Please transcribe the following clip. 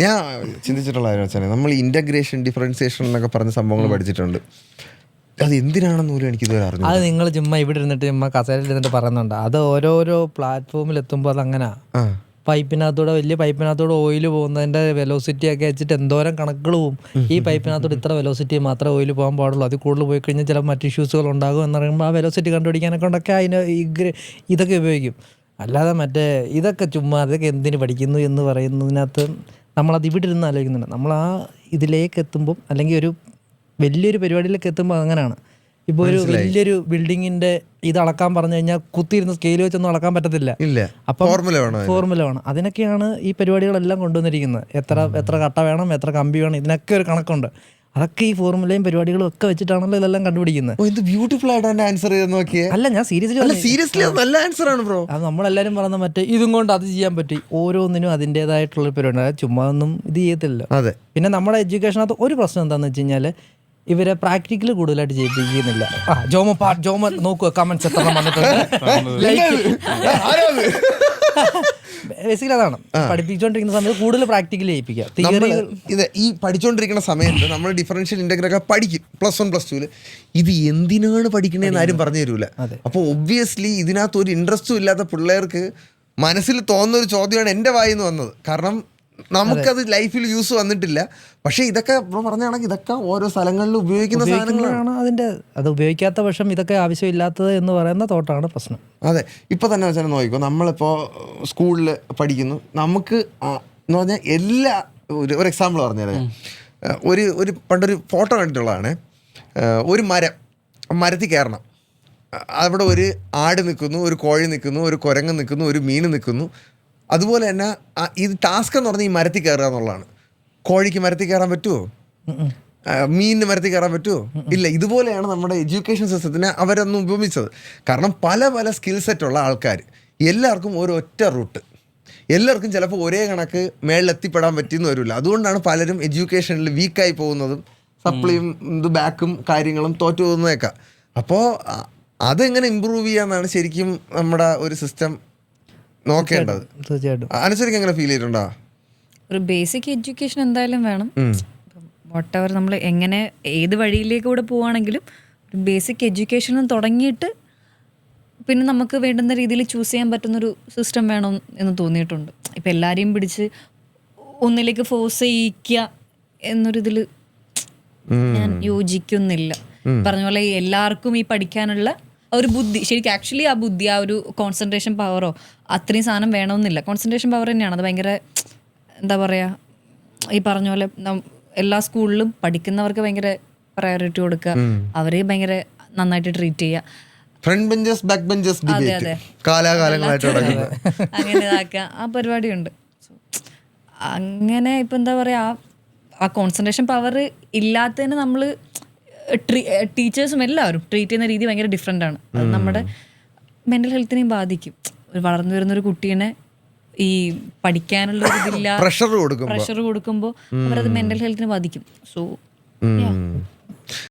ഞാൻ ചിന്തിച്ചിട്ടുള്ള കാര്യം വെച്ചാൽ നമ്മൾ ഇൻ്റഗ്രേഷൻ ഡിഫറൻസിയേഷൻ എന്നൊക്കെ പറഞ്ഞ സംഭവങ്ങൾ പഠിച്ചിട്ടുണ്ട്. അത് എന്തിനാണെന്ന് പോലും എനിക്കിതുവരെ അറിഞ്ഞു. അത് നിങ്ങൾ ചുമ്മാ ഇവിടെ ഇരുന്നിട്ട് ചുമ്മാ കസേരയിൽ ഇരുന്നിട്ട് പറയുന്നുണ്ട്. അത് ഓരോരോ പ്ലാറ്റ്ഫോമിൽ എത്തുമ്പോൾ അത് അങ്ങനെ പൈപ്പിനകത്തൂടെ വലിയ പൈപ്പിനകത്തൂടെ ഓയിൽ പോകുന്നതിൻ്റെ വെലോസിറ്റി ഒക്കെ വെച്ചിട്ട് എന്തോരം കണക്കുകൾ പോവും. ഈ പൈപ്പിനകത്തൂടെ ഇത്ര വെലോസിറ്റി മാത്രമേ ഓയിൽ പോകാൻ പാടുള്ളൂ, അതിൽ കൂടുതൽ പോയി കഴിഞ്ഞാൽ ചില മറ്റ് ഇഷ്യൂസുകൾ ഉണ്ടാകും എന്ന് പറയുമ്പോൾ ആ വെലോസിറ്റി കണ്ടുപിടിക്കാനൊക്കെ കൊണ്ടൊക്കെ അതിന് ഇതൊക്കെ ഉപയോഗിക്കും. അല്ലാതെ മറ്റേ ഇതൊക്കെ ചുമ്മാ അതൊക്കെ എന്തിന് പഠിക്കുന്നു എന്ന് പറയുന്നതിനകത്ത് നമ്മളത് ഇവിടെ ഇരുന്ന് ആലോചിക്കുന്നുണ്ട്. നമ്മൾ ആ ഇതിലേക്ക് എത്തുമ്പം അല്ലെങ്കിൽ ഒരു വലിയൊരു പരിപാടിയിലേക്ക് എത്തുമ്പോൾ അങ്ങനെയാണ്. ഇപ്പോൾ ഒരു വലിയൊരു ബിൽഡിങ്ങിന്റെ ഇത് അളക്കാൻ പറഞ്ഞു കഴിഞ്ഞാൽ കുത്തിയിരുന്ന് സ്കെയിൽ വെച്ചൊന്നും അളക്കാൻ പറ്റത്തില്ല. അപ്പം ഫോർമുല വേണം. അതിനൊക്കെയാണ് ഈ പരിപാടികളെല്ലാം കൊണ്ടുവന്നിരിക്കുന്നത്. എത്ര കട്ട വേണം, എത്ര കമ്പി വേണം, ഇതിനൊക്കെ ഒരു കണക്കുണ്ട്. അതൊക്കെ ഈ ഫോർമുലയും പരിപാടികളും ഒക്കെ വെച്ചിട്ടാണല്ലോ ഇതെല്ലാം കണ്ടുപിടിക്കുന്നത്. ബ്യൂട്ടിഫുൾ ആയിട്ട് ആൻസർ ചെയ്ത് നോക്കിയേ. അല്ല, ഞാൻ സീരിയസ്ലി നല്ല ആൻസർ ആണ് ബ്രോ. അത് നമ്മളെല്ലാരും പറഞ്ഞ മറ്റേ ഇതും കൊണ്ട് അത് ചെയ്യാൻ പറ്റി. ഓരോന്നിനും അതിൻ്റെതായിട്ടുള്ള പരിപാടി. അതായത് ചുമ്മാ ഒന്നും ഇത് ചെയ്യത്തില്ലല്ലോ. അതെ. പിന്നെ നമ്മുടെ എഡ്യൂക്കേഷനകത്ത് ഒരു പ്രശ്നം എന്താണെന്ന് വെച്ച് കഴിഞ്ഞാൽ ഇവരെ പ്രാക്ടിക്കൽ കൂടുതലായിട്ട് ചെയ്യിപ്പിക്കുന്നില്ല. ജോമ നോക്കുക, കമന്റ്സ് എത്ര വന്നിട്ടുണ്ട്. ബേസിക്കലി അതാണ് പഠിപ്പിച്ചുകൊണ്ടിരിക്കുന്ന സമയത്ത് കൂടുതൽ പ്രാക്ടിക്കൽ ചെയ്യിപ്പിക്കുക. ഇത് ഈ പഠിച്ചുകൊണ്ടിരിക്കുന്ന സമയത്ത് നമ്മൾ ഡിഫറൻഷ്യൽ ഇന്റഗ്രൽ പഠിക്കും +1 +2. ഇത് എന്തിനാണ് പഠിക്കണേന്ന് ആരും പറഞ്ഞു തരൂല. അപ്പോൾ ഒബ്വിയസ്ലി ഇതിനകത്ത് ഒരു ഇൻട്രസ്റ്റും ഇല്ലാത്ത പിള്ളേർക്ക് മനസ്സിൽ തോന്നുന്ന ഒരു ചോദ്യമാണ് എൻ്റെ വായിന്ന് വന്നത്. കാരണം നമുക്കത് ലൈഫിൽ യൂസ് വന്നിട്ടില്ല. പക്ഷെ ഇതൊക്കെ പറഞ്ഞാണെങ്കിൽ ഇതൊക്കെ ഓരോ സ്ഥലങ്ങളിൽ ഉപയോഗിക്കുന്ന സാധനങ്ങളാണ്. അത് ഉപയോഗിക്കാത്ത പക്ഷം ഇതൊക്കെ ആവശ്യമില്ലാത്തത് എന്ന് പറയുന്ന തോട്ടാണ് പ്രശ്നം. അതെ. ഇപ്പൊ തന്നെ വെച്ചാൽ നോക്കിക്കോ, നമ്മളിപ്പോ സ്കൂളിൽ പഠിക്കുന്നു, നമുക്ക് എന്ന് പറഞ്ഞാൽ എല്ലാ ഒരു എക്സാമ്പിൾ പറഞ്ഞുതരാം. ഒരു പണ്ടൊരു ഫോട്ടോ കണ്ടിട്ടുള്ളതാണ്. ഒരു മരത്തിൽ കയറണം. അവിടെ ഒരു ആട് നിൽക്കുന്നു, ഒരു കോഴി നിൽക്കുന്നു, ഒരു കുരങ്ങ് നിൽക്കുന്നു, ഒരു മീൻ നിൽക്കുന്നു. അതുപോലെ തന്നെ ഇത് ടാസ്ക് എന്ന് പറഞ്ഞാൽ ഈ മരത്തിൽ കയറുക എന്നുള്ളതാണ്. കോഴിക്ക് മരത്തിൽ കയറാൻ പറ്റുമോ? മീനിന് മരത്തിൽ കയറാൻ പറ്റുമോ? ഇല്ല. ഇതുപോലെയാണ് നമ്മുടെ എഡ്യൂക്കേഷൻ സിസ്റ്റത്തിനെ അവരൊന്നും ഉപയോഗിച്ചത്. കാരണം പല പല സ്കിൽ സെറ്റുള്ള ആൾക്കാർ, എല്ലാവർക്കും ഒരൊറ്റ റൂട്ട്, എല്ലാവർക്കും ചിലപ്പോൾ ഒരേ കണക്ക് മേളിലെത്തിപ്പെടാൻ പറ്റിയെന്ന് വരില്ല. അതുകൊണ്ടാണ് പലരും എഡ്യൂക്കേഷനിൽ വീക്കായി പോകുന്നതും സപ്ലിയും ബാക്കും കാര്യങ്ങളും തോറ്റു പോകുന്നതൊക്കെ. അപ്പോൾ അതെങ്ങനെ ഇമ്പ്രൂവ് ചെയ്യാന്നാണ് ശരിക്കും നമ്മുടെ ഒരു സിസ്റ്റം നോക്കേണ്ടത്. തീർച്ചയായിട്ടും. അനുസരിച്ച് എങ്ങനെ ഫീൽ ചെയ്തിട്ടുണ്ടോ? ഒരു ബേസിക് എഡ്യൂക്കേഷൻ എന്തായാലും വേണം. വോട്ടെവർ നമ്മൾ എങ്ങനെ ഏത് വഴിയിലേക്കൂടെ പോവുകയാണെങ്കിലും ഒരു ബേസിക് എഡ്യൂക്കേഷനും തുടങ്ങിയിട്ട് പിന്നെ നമുക്ക് വേണ്ടുന്ന രീതിയിൽ ചൂസ് ചെയ്യാൻ പറ്റുന്നൊരു സിസ്റ്റം വേണം എന്ന് തോന്നിയിട്ടുണ്ട്. ഇപ്പം എല്ലാവരെയും പിടിച്ച് ഒന്നിലേക്ക് ഫോഴ്സ് ചെയ്യിക്കുക എന്നൊരിതിൽ ഞാൻ യോജിക്കുന്നില്ല. പറഞ്ഞ പോലെ എല്ലാവർക്കും ഈ പഠിക്കാനുള്ള ഒരു ബുദ്ധി, ശരിക്കും ആക്ച്വലി ആ ബുദ്ധി, ആ ഒരു കോൺസെൻട്രേഷൻ പവറോ അത്രയും സാധനം വേണമെന്നില്ല. കോൺസെൻട്രേഷൻ പവർ തന്നെയാണ് അത്. ഭയങ്കര എന്താ പറയുക, ഈ പറഞ്ഞ പോലെ എല്ലാ സ്കൂളിലും പഠിക്കുന്നവർക്ക് ഭയങ്കര പ്രയോറിറ്റി കൊടുക്കുക, അവരെ ഭയങ്കര നന്നായിട്ട് ട്രീറ്റ് ചെയ്യുക. ഫ്രണ്ട് ബെഞ്ചസ് ബാക്ക് ബെഞ്ചസ് അതെ കാലാകാലങ്ങളായിട്ട് അങ്ങനെ ഇതാക്കുക, ആ പരിപാടിയുണ്ട്. അങ്ങനെ ഇപ്പം എന്താ പറയുക, ആ കോൺസെൻട്രേഷൻ പവർ ഇല്ലാത്തതിന് നമ്മൾ ടീച്ചേഴ്സും എല്ലാവരും ട്രീറ്റ് ചെയ്യുന്ന രീതി ഭയങ്കര ഡിഫറെൻ്റ് ആണ്. അത് നമ്മുടെ മെൻ്റൽ ഹെൽത്തിനെയും ബാധിക്കും. ഒരു വളർന്നു വരുന്നൊരു കുട്ടീനെ ഈ പഠിക്കാനുള്ള ഒരു ഇതില്ല, പ്രഷർ കൊടുക്കുമ്പോൾ അവരത് മെൻ്റൽ ഹെൽത്തിനെ ബാധിക്കും. സോ